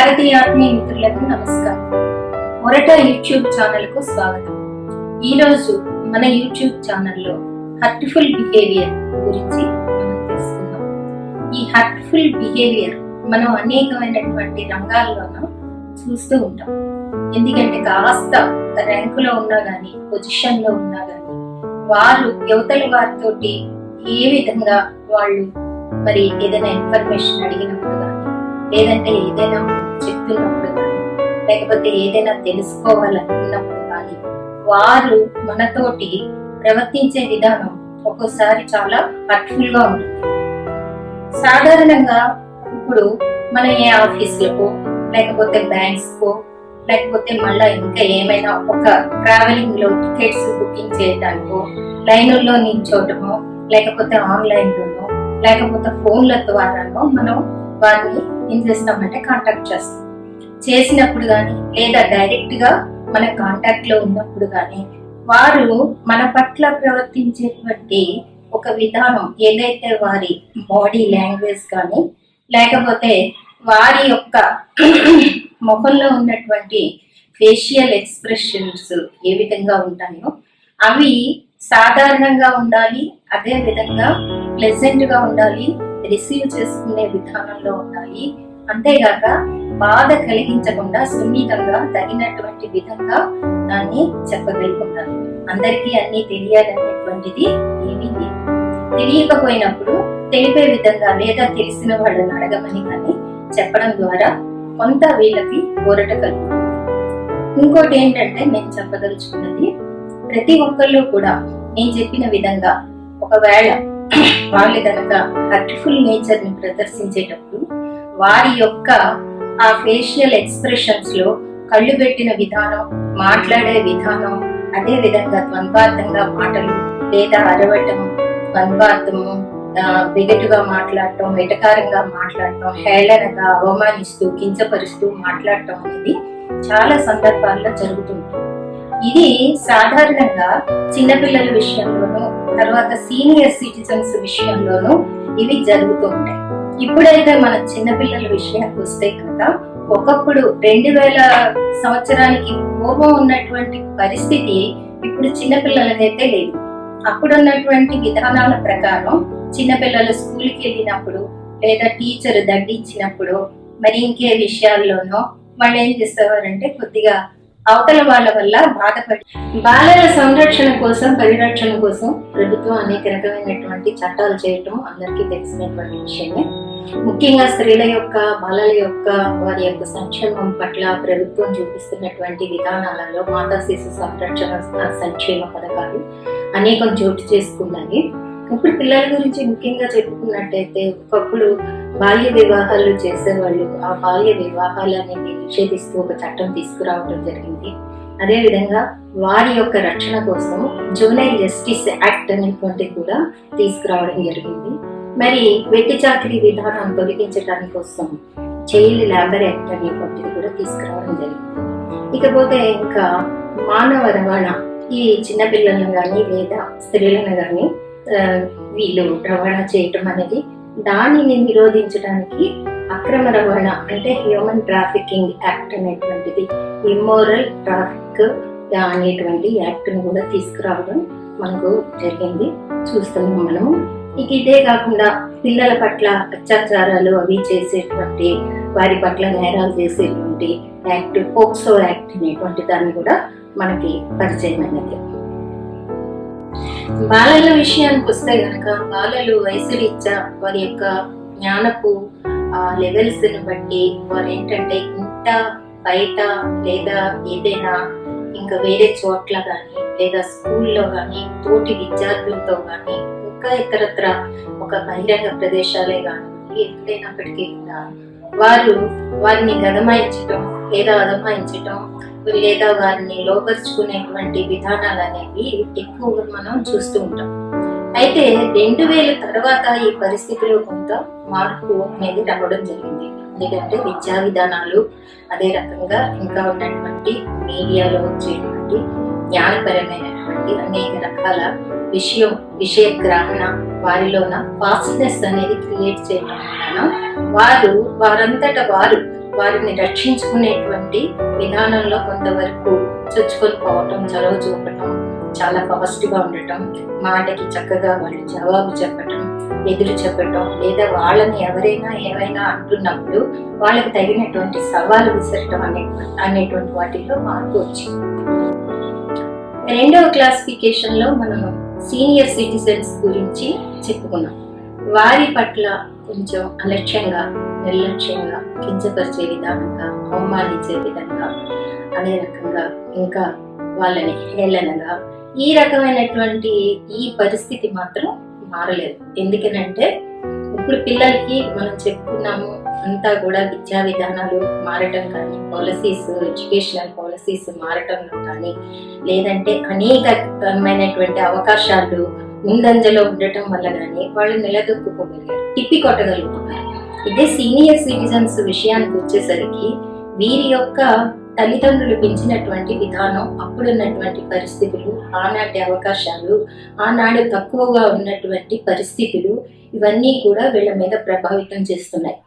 భారతీయ ఆత్మీయ మిత్రులకు నమస్కారం. OORATA యూట్యూబ్ ఛానల్కు స్వాగతం. ఈరోజు మన యూట్యూబ్ ఛానల్లో హర్ట్ఫుల్ బిహేవియర్ గురించి మనం తెలుసుకుందాం. ఈ హర్ట్ఫుల్ బిహేవియర్ మనం అనేకమైనటువంటి రంగాల్లోనూ చూస్తూ ఉంటాం. ఎందుకంటే కాస్త ర్యాంకులో ఉన్నా కానీ, పొజిషన్లో ఉన్నా కానీ వారు యువతల వారితోటి ఏ విధంగా వాళ్ళు మరి ఏదైనా ఇన్ఫర్మేషన్ అడిగినప్పుడు కానీ, లేదంటే ఏదైనా చెప్తున్నప్పుడు కానీ, లేకపోతే ఏదైనా తెలుసుకోవాలనుకున్నప్పుడు కానీ వారు మనతోటి ప్రవర్తించే విధానం ఒక్కోసారి చాలా హర్ట్ఫుల్ గా ఉంటుంది. సాధారణంగా ఇప్పుడు మన ఏ ఆఫీసులకో, లేకపోతే బ్యాంక్స్ కో, లేకపోతే మళ్ళా ఇంకా ఏమైనా ఒక ట్రావెలింగ్ లో టికెట్స్ బుకింగ్ చేయడానికో, లైనుల్లో నిల్చోవటమో, లేకపోతే ఆన్లైన్ లోనో, లేకపోతే ఫోన్ల ద్వారానో మనం వారిని ఏం చేస్తామంటే కాంటాక్ట్ చేస్తాం. చేసినప్పుడు కానీ, లేదా డైరెక్ట్ గా మన కాంటాక్ట్ లో ఉన్నప్పుడు కానీ వారు మన పట్ల ప్రవర్తించేటువంటి ఒక విధానం, ఏదైతే వారి బాడీ లాంగ్వేజ్ కానీ, లేకపోతే వారి యొక్క ముఖంలో ఉన్నటువంటి ఫేషియల్ ఎక్స్ప్రెషన్స్ ఏ విధంగా ఉంటాయో అవి సాధారణంగా ఉండాలి, అదే విధంగా ప్లెజెంట్ గా ఉండాలి, రిసీవ్ చేసుకునే విధానంలో ఉండాలి. అంతేగాక బాధ కలిగించకుండా సున్నితంగా తగినటువంటి విధంగా దాన్ని చెప్పగలిగి ఉండాలి. అందరికీ అన్ని తెలియాలనేటువంటిది ఏమీ లేదు. తెలియకపోయినప్పుడు తెలిపే విధంగా, లేదా తెలిసిన వాళ్ళని అడగమని కానీ చెప్పడం ద్వారా కొంత వీళ్ళకి ఊరట కలుగుతుంది. ఇంకోటి ఏంటంటే నేను చెప్పదలుచుకున్నది, ప్రతి ఒక్కళ్ళు కూడా నేను చెప్పిన విధంగా ఒకవేళ వాళ్ళు కనుక హర్ట్ఫుల్ నేచర్ ని ప్రదర్శించేటప్పుడు వారి యొక్క ఆ ఫేషియల్ ఎక్స్ప్రెషన్స్ లో కళ్ళు పెట్టిన విధానం, మాట్లాడే విధానం, అదే విధంగా ద్వంద్వార్థంగా మాటలు లేదా అరవటం, ద్వంద్వార్థము, వెగటుగా మాట్లాడటం, వెటకారంగా మాట్లాడటం, హేళనగా అవమానిస్తూ కించపరుస్తూ మాట్లాడటం అనేది చాలా సందర్భాల్లో జరుగుతుంటుంది. ఇది సాధారణంగా చిన్నపిల్లల విషయంలోనూ, తర్వాత సీనియర్ సిటిజన్స్ విషయంలోనూ ఇవి జరుగుతూ ఉంటాయి. ఇప్పుడైతే మన చిన్నపిల్లల విషయానికి వస్తే కనుక, ఒకప్పుడు 2000 సంవత్సరానికి పూర్వం ఉన్నటువంటి పరిస్థితి ఇప్పుడు చిన్నపిల్లలకైతే లేదు. అప్పుడున్నటువంటి విధానాల ప్రకారం చిన్నపిల్లలు స్కూల్కి వెళ్ళినప్పుడు, లేదా టీచర్ దండించినప్పుడు, మరి ఇంకే విషయాల్లోనో వాళ్ళు ఏం చేసేవారంటే కొద్దిగా అవతల వాళ్ళ వల్ల బాధపడి, బాలల సంరక్షణ కోసం, పరిరక్షణ కోసం ప్రభుత్వం అనేక రకమైనటువంటి చట్టాలు చేయటం అందరికీ తెలిసినటువంటి విషయమే. ముఖ్యంగా స్త్రీల యొక్క, బాలల యొక్క, వారి యొక్క సంక్షేమం పట్ల ప్రభుత్వం చూపిస్తున్నటువంటి విధానాలలో మాతా శిశు సంరక్షణ సంక్షేమ పథకాలు అనేకం చోటు చేసుకున్నాయి. ఇప్పుడు పిల్లల గురించి ముఖ్యంగా చెప్పుకున్నట్టయితే, ఒకప్పుడు బాల్య వివాహాలు చేసేవాళ్ళు, ఆ బాల్య వివాహాలు అనేది నిషేధిస్తూ ఒక చట్టం తీసుకురావడం జరిగింది. అదేవిధంగా వారి యొక్క రక్షణ కోసం జూనైల్ జస్టిస్ యాక్ట్ అనేటువంటిది కూడా తీసుకురావడం జరిగింది. మరి వెట్టి చాకిరీ విధానం తొలగించడానికి కోసం చైల్డ్ లేబర్ యాక్ట్ అనేటువంటిది కూడా తీసుకురావడం జరిగింది. ఇకపోతే ఇంకా మానవ రవాణా, ఈ చిన్నపిల్లలను కానీ లేదా స్త్రీలను కానీ వీళ్ళు రవాణా చేయటం అనేది, దానిని నిరోధించడానికి అక్రమ రవాణా అంటే హ్యూమన్ ట్రాఫికింగ్ యాక్ట్ అనేటువంటిది, ఇమ్మోరల్ ట్రాఫిక్ అనేటువంటి యాక్ట్ ను కూడా తీసుకురావడం మనకు జరిగింది, చూస్తున్నాం మనము. ఇక ఇదే కాకుండా పిల్లల పట్ల అత్యాచారాలు అవి చేసేటువంటి, వారి పట్ల నేరాలు చేసేటువంటి యాక్ట్, పోక్సో యాక్ట్ అనేటువంటి దాన్ని కూడా మనకి పరిచయమైనది. బాలల విషయానికి వస్తే కనుక, బాలలు వయసు రీత్యా వారి యొక్క జ్ఞానపు లెవెల్స్ ని బట్టి వారు ఏంటంటే ఇంట బయట లేదా ఏదైనా ఇంకా వేరే చోట్ల కానీ, లేదా స్కూల్లో కానీ, తోటి విద్యార్థులతో కానీ, ఇంకా ఇతరత్ర ఒక బహిరంగ ప్రదేశాలే కానీ ఎక్కడైనప్పటికీ కూడా వారిని గదమాయించటం లేదా అదమాయించటం, లేదా వారిని లోపరుచుకునేటువంటి విధానాలు అనేవి ఎక్కువగా మనం చూస్తూ ఉంటాం. అయితే 2000 తర్వాత ఈ పరిస్థితిలో కొంత మార్పు అనేది రావడం జరిగింది. ఎందుకంటే విద్యా విధానాలు, అదే రకంగా ఇంకా ఉన్నటువంటి మీడియాలో వచ్చేటువంటి జ్ఞానపరమైనటువంటి అనేక రకాల విషయ గ్రహణ వారిలోన ఫాస్ట్నెస్ అనేది క్రియేట్ చేయడం వలన వారంతట వారు వారిని రక్షించుకునేటువంటి విధానంలో కొంతవరకు చొచ్చుకొని పోవటం, చొరవ చూపటం, చాలా ఫాస్ట్గా ఉండటం, మాటకి చక్కగా వాళ్ళు జవాబు చెప్పటం, ఎదురు చెప్పటం, లేదా వాళ్ళని ఎవరైనా ఏమైనా అంటున్నప్పుడు వాళ్ళకి తగినటువంటి సవాలు విసరటం అనేటువంటి వాటిల్లో మార్పు వచ్చింది. రెండవ క్లాసిఫికేషన్లో మనం సీనియర్ సిటిజన్స్ గురించి చెప్పుకున్నాం. వారి పట్ల కొంచెం అలక్ష్యంగా, నిర్లక్ష్యంగా, కించపరిచే విధానంగా, అవమానించే విధంగా, అనే రకంగా, ఇంకా వాళ్ళని హేళనగా, ఈ రకమైనటువంటి ఈ పరిస్థితి మాత్రం మారలేదు. ఎందుకనంటే ఇప్పుడు పిల్లలకి మనం చెప్పుకున్నాము అంతా కూడా విద్యా విధానాలు మారటం కానీ, పాలసీస్, ఎడ్యుకేషనల్ పాలసీస్ మారటంలో కానీ, లేదంటే అనేకమైనటువంటి అవకాశాలు ముందంజలో ఉండటం వల్ల కానీ వాళ్ళు నిలదొక్కుకోగలిగారు, తిప్పి కొట్టగలుగుతున్నారు. ఇదే సీనియర్ సిటిజన్స్ విషయానికి వచ్చేసరికి వీరి యొక్క తల్లిదండ్రులు పెంచినటువంటి విధానం, అప్పుడున్నటువంటి పరిస్థితులు, ఆనాటి అవకాశాలు, ఆనాడు తక్కువగా ఉన్నటువంటి పరిస్థితులు, ఇవన్నీ కూడా వీళ్ళ మీద ప్రభావితం చేస్తున్నాయి.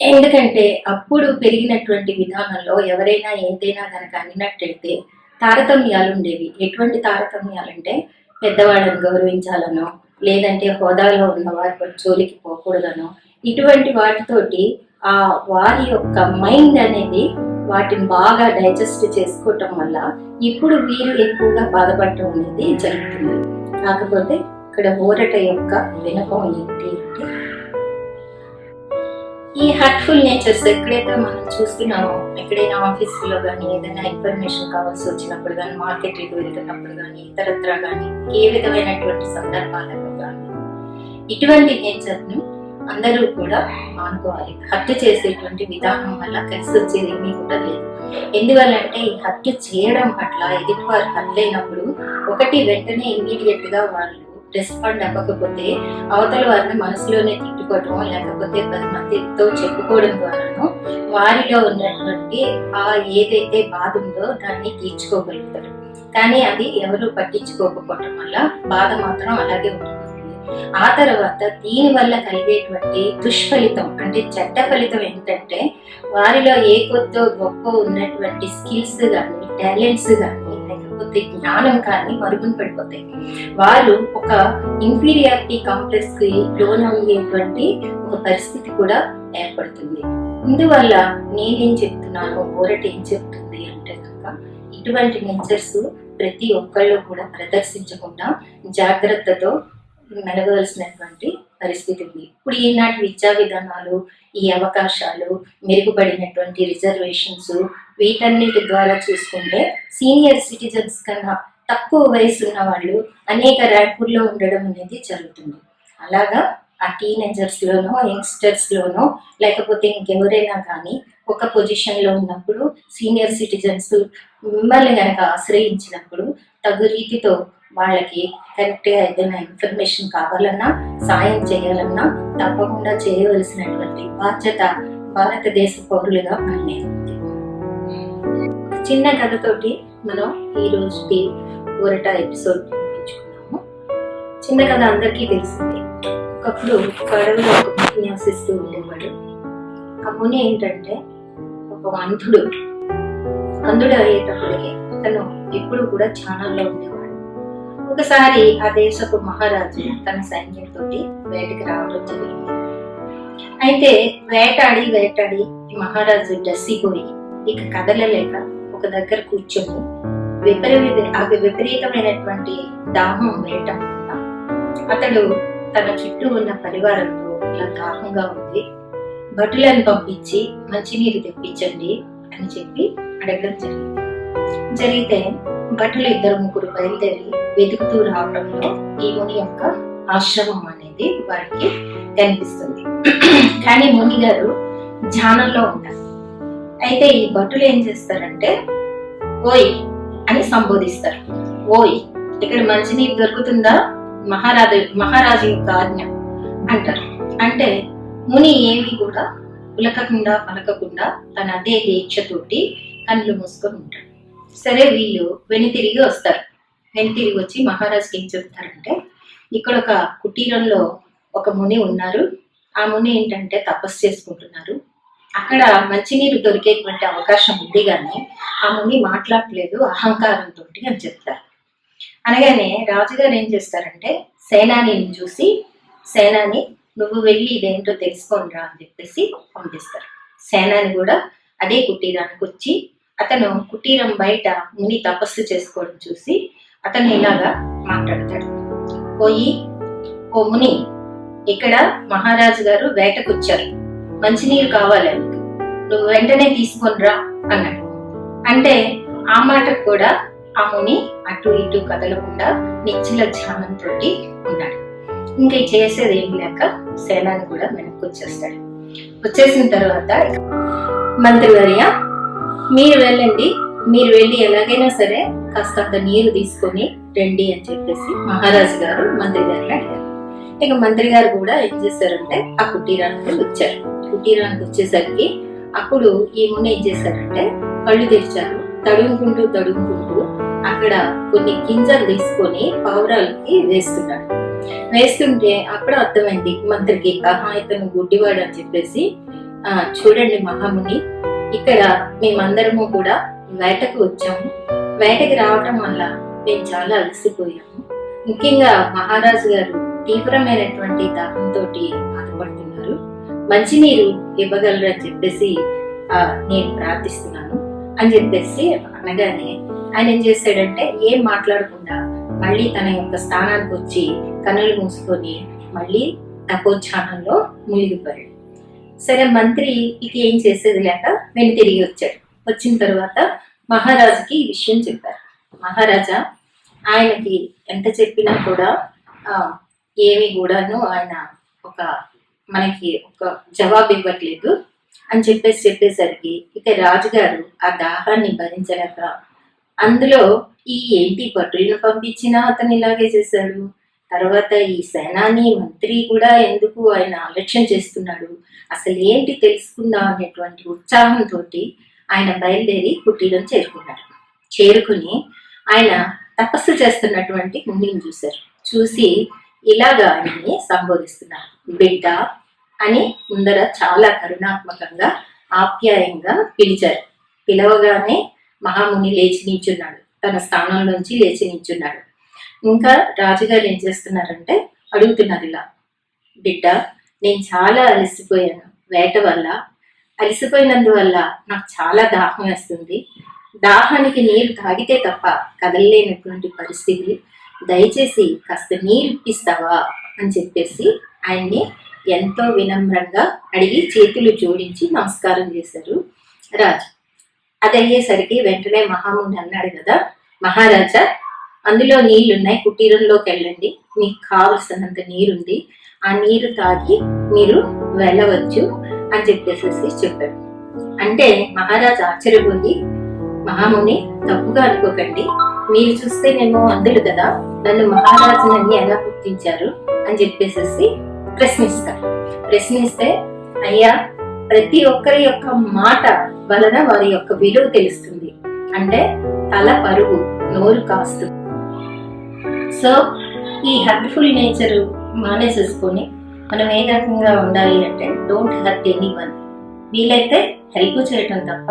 ఎందుకంటే అప్పుడు పెరిగినటువంటి విధానంలో ఎవరైనా ఏదైనా కనుక అన్నట్టయితే తారతమ్యాలు ఉండేవి. ఎటువంటి తారతమ్యాలంటే పెద్దవాళ్ళని గౌరవించాలనో, లేదంటే హోదాలో ఉన్న వారి జోలికి పోకూడదనో, ఇటువంటి వాటితోటి ఆ వారి యొక్క మైండ్ అనేది వాటిని బాగా డైజెస్ట్ చేసుకోవటం వల్ల ఇప్పుడు వీరు ఎక్కువగా బాధపడటం అనేది జరుగుతుంది. కాకపోతే ఇక్కడ ఊరట యొక్క వినపం ఏంటి అంటే, ఈ హర్ట్ఫుల్ నేచర్స్ ఎక్కడైతే మనం చూస్తున్నామో, ఎక్కడైనా ఆఫీసులో కానీ, ఏదైనా ఇన్ఫర్మేషన్ కావాల్సి వచ్చినప్పుడు కానీ, మార్కెట్కి వెళ్తున్నప్పుడు కానీ, ఇతరత్ర కానీ, ఏ విధమైనటువంటి సందర్భాలలో కానీ ఇటువంటి నేచర్ను అందరూ కూడా మానుకోవాలి. హత్య చేసేటువంటి విధానం వల్ల కలిసి వచ్చేది ఏమీ కూడా లేదు. ఎందువల్లంటే ఈ హత్య చేయడం పట్ల ఎదుటి వారు హత్య అయినప్పుడు ఒకటి వెంటనే ఇమీడియట్ గా వాళ్ళు రెస్పాండ్ అవ్వకపోతే అవతల వారిని మనసులోనే తిట్టుకోవటం, లేకపోతే 10 మందితో చెప్పుకోవడం ద్వారాను వారిలో ఉన్నటువంటి ఆ ఏదైతే బాధ ఉందో దాన్ని తీర్చుకోగలుగుతారు. కానీ అది ఎవరు పట్టించుకోకపోవటం వల్ల బాధ మాత్రం అలాగే ఉంటుంది. ఆ తర్వాత దీని వల్ల కలిగేటువంటి దుష్ఫలితం అంటే చెడ్డ ఫలితం ఏంటంటే, వారిలో ఏ కొద్దో గొప్ప ఉన్నటువంటి స్కిల్స్ కానీ, టాలెంట్స్ కానీ, లేకపోతే జ్ఞానం కానీ మరుగున పడిపోతాయి. వారు ఒక ఇన్ఫీరియారిటీ కాంప్లెక్స్ కి లోనయ్యేటువంటి ఒక పరిస్థితి కూడా ఏర్పడుతుంది. ఇందువల్ల నేనేం చెప్తున్నాను, ఊరట ఏం చెప్తుంది అంటే కనుక, ఇటువంటి నేచర్స్ ప్రతి ఒక్కళ్ళు కూడా ప్రదర్శించకుండా జాగ్రత్తతో మెలగవలసినటువంటి పరిస్థితి ఉంది. ఇప్పుడు ఈనాటి విద్యా విధానాలు, ఈ అవకాశాలు, మెరుగుపడినటువంటి రిజర్వేషన్స్, వీటన్నిటి ద్వారా చూసుకుంటే సీనియర్ సిటిజన్స్ కన్నా తక్కువ వయసు ఉన్న వాళ్ళు అనేక ర్యాంకుల్లో ఉండడం అనేది జరుగుతుంది. అలాగా ఆ టీనేజర్స్ లోనో, యంగ్స్టర్స్ లోనో, లేకపోతే ఇంకెవరైనా కానీ ఒక పొజిషన్లో ఉన్నప్పుడు సీనియర్ సిటిజన్స్ మిమ్మల్ని కనుక ఆశ్రయించినప్పుడు తగు రీతితో వాళ్ళకి కరెక్ట్గా ఏదైనా ఇన్ఫర్మేషన్ కావాలన్నా, సాయం చేయాలన్నా తప్పకుండా చేయవలసినటువంటి బాధ్యత భారతదేశ పౌరులుగా మనమే ఉంది. చిన్న కథతోటి మనం ఈ రోజుకి ఊరట ఎపిసోడ్ ఎంచుకున్నాము. చిన్న కథ అందరికీ తెలిసిందే. ఒకప్పుడు అడవిలో ఒక ముని నివసిస్తూ ఉండేవాడు. ఆ ముని ఏంటంటే ఒక అంధుడు అయ్యేటప్పటికి తను ఎప్పుడు కూడా ధ్యానంలో ఉండేవాడు. ఒకసారి ఆ దేశపు మహారాజు తన సైన్యంతో వేటకి రావడం జరిగింది. అయితే వేటాడి ఈ మహారాజు డస్సిపోయి ఇక కదలలేక ఒక దగ్గర కూర్చొని విపరీతమైనటువంటి దాహం వేయటం వల్ల అతడు తన చుట్టూ ఉన్న పరివారంతో ఇలా దాహంగా ఉంది, భటులను పంపించి మంచినీరు తెప్పించండి అని చెప్పి అడగడం జరిగితే భటులు 2-3 బయలుదేరి వెతుకుతూ రావడంలో ఈ ముని యొక్క ఆశ్రమం అనేది వారికి కనిపిస్తుంది. కానీ ముని గారు ధ్యానంలో ఉంటారు. అయితే ఈ భటులు ఏం చేస్తారంటే ఓయ్ అని సంబోధిస్తారు. ఓయ్, ఇక్కడ మంచినీరు దొరుకుతుందా? మహారాజు యొక్క ఆజ్ఞ అంటారు. అంటే ముని ఏమి కూడా ఉలకకుండా పలకకుండా తన అదే దీక్షతోటి కళ్ళు మూసుకొని ఉంటాడు. సరే, వీళ్ళు వెనుతిరిగి వస్తారు. వెనుతిరిగి వచ్చి మహారాజుకి ఏం చెప్తారంటే, ఇక్కడ ఒక కుటీరంలో ఒక ముని ఉన్నారు. ఆ ముని ఏంటంటే తపస్సు చేసుకుంటున్నారు. అక్కడ మంచినీరు దొరికేటువంటి అవకాశం ఉంది, కానీ ఆ ముని మాట్లాడలేదు అహంకారంతో అని చెప్తారు. అనగానే రాజుగారు ఏం చేస్తారంటే సేనానిని చూసి, సేనాని నువ్వు వెళ్ళి ఇదేంటో తెలుసుకొని రా అని చెప్పేసి పంపిస్తారు. సేనాని కూడా అదే కుటీరానికి వచ్చి అతను కుటీరం బయట ముని తపస్సు చేసుకోవడం చూసి అతను ఇలాగా మాట్లాడతాడు. పోయి, ఓ ముని, ఇక్కడ మహారాజు గారు వేటకు వచ్చారు, మంచినీరు కావాలి, నువ్వు వెంటనే తీసుకొని రా అన్నాడు. అంటే ఆ మాటకు కూడా ఆ ముని అటు ఇటు కదలకుండా నిశ్చల ధ్యానంతో ఉన్నాడు. ఇంకా చేసేది ఏం లేక సేనాని కూడా వెనక్కి వచ్చేస్తాడు. వచ్చేసిన తర్వాత మంత్రివర్య మీరు వెళ్ళండి, మీరు వెళ్ళి ఎలాగైనా సరే కాస్తంత నీరు తీసుకొని రండి అని చెప్పేసి మహారాజు గారు మంత్రి గారిని అడిగారు. ఇక మంత్రి గారు కూడా ఏం చేశారంటే ఆ కుటీరానికి వచ్చారు. కుటీరానికి వచ్చేసరికి అప్పుడు ఈ ముని ఏం చేశారంటే కళ్ళు తెరిచారు. తడుముకుంటూ అక్కడ కొన్ని గింజలు తీసుకొని పావురాలకి వేస్తున్నాడు. వేస్తుంటే అప్పుడు అర్థమైంది మంత్రికి, ఇతను గుడ్డివాడు అని చెప్పేసి. చూడండి మహాముని, ఇక్కడ మేమందరము కూడా వేటకు వచ్చాము. వేటకి రావడం వల్ల మేము చాలా అలసిపోయాము. ముఖ్యంగా మహారాజు గారు తీవ్రమైనటువంటి దాహంతో బాధపడుతున్నారు. మంచినీరు ఇవ్వగలరు అని చెప్పేసి నేను ప్రార్థిస్తున్నాను అని చెప్పేసి అనగానే ఆయన ఏం చేశాడంటే ఏం మాట్లాడకుండా మళ్ళీ తన యొక్క స్థానానికి వచ్చి కన్నులు మూసుకొని మళ్ళీ తపోధ్యానంలో మునిగిపోయాడు. సరే, మంత్రి ఇక ఏం చేసేది లేక వెను తిరిగి వచ్చాడు. వచ్చిన తర్వాత మహారాజుకి ఈ విషయం చెప్పారు. మహారాజా, ఆయనకి ఎంత చెప్పినా కూడా ఏమి కూడాను ఆయన మనకి ఒక జవాబు ఇవ్వట్లేదు అని చెప్పేసరికి ఇక రాజుగారు ఆ దాహాన్ని భరించలేక, అందులో ఈ ఏంటి భటులను పంపించినా అతను ఇలాగే చేశాడు, తర్వాత ఈ సేనాని మంత్రి కూడా ఎందుకు ఆయన ఆలక్ష్యం చేస్తున్నాడు, అసలు ఏంటి తెలుసుకుందాం అనేటువంటి ఉత్సాహంతో ఆయన బయలుదేరి కుటీరం చేరుకుని ఆయన తపస్సు చేస్తున్నటువంటి మునిని చూశారు. చూసి ఇలాగా ఆయన్ని సంబోధిస్తున్నారు. బిడ్డ అని ముందర చాలా కరుణాత్మకంగా ఆప్యాయంగా పిలిచారు. పిలవగానే మహాముని లేచి నించున్నాడు, తన స్థానంలోంచి లేచి నించున్నాడు. ఇంకా రాజుగారు ఏం చేస్తున్నారంటే అడుగుతున్నారు ఇలా, బిడ్డ నేను చాలా అలసిపోయాను వేట వల్ల, అలసిపోయినందువల్ల నాకు చాలా దాహం వేస్తుంది, దాహానికి నీరు తాగితే తప్ప కదలలేనటువంటి పరిస్థితి, దయచేసి కాస్త నీరు ఇప్పిస్తావా అని చెప్పేసి ఆయన్ని ఎంతో వినమ్రంగా అడిగి చేతులు జోడించి నమస్కారం చేశారు రాజు. అది అయ్యేసరికి వెంటనే మహాముని అన్నాడు కదా, మహారాజా అందులో నీళ్లున్నాయి, కుటీరంలోకి వెళ్ళండి, మీకు కావలసినంత నీరుంది, ఆ నీరు తాగి మీరు వెళ్ళవచ్చు అని చెప్పేసి చెప్పాడు. అంటే మహారాజు ఆశ్చర్యపోయి, మహాముని తప్పుగా అనుకోకండి, మీరు చూస్తేనేమో అందులు కదా, నన్ను మహారాజునని ఎలా గుర్తించారు అని చెప్పేసి ప్రశ్నిస్తే, అయ్యా ప్రతి ఒక్కరి యొక్క మాట వలన వారి యొక్క విలువ తెలుస్తుంది, అంటే తల పరుగు నోరు కాస్తుంది. సో ఈ హర్ట్ఫుల్ నేచర్ మానేసేసుకొని మనం ఏ రకంగా ఉండాలి అంటే డోంట్ హర్ట్ ఎనీవన్. వీలైతే హెల్ప్ చేయటం తప్ప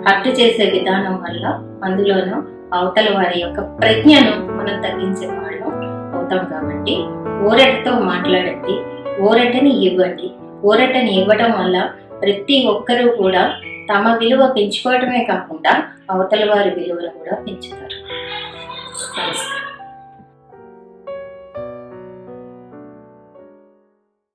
హర్ట్ చేసే విధానం వల్ల అందులోనూ అవతల వారి యొక్క ప్రజ్ఞను మనం తగ్గించే వాళ్ళు అవుతాం. కాబట్టి ఓరటతో మాట్లాడండి, ఓరటని ఇవ్వండి. ఓరటని ఇవ్వటం వల్ల ప్రతి ఒక్కరూ కూడా తమ విలువ పెంచుకోవటమే కాకుండా అవతల వారి విలువను కూడా పెంచుతారు.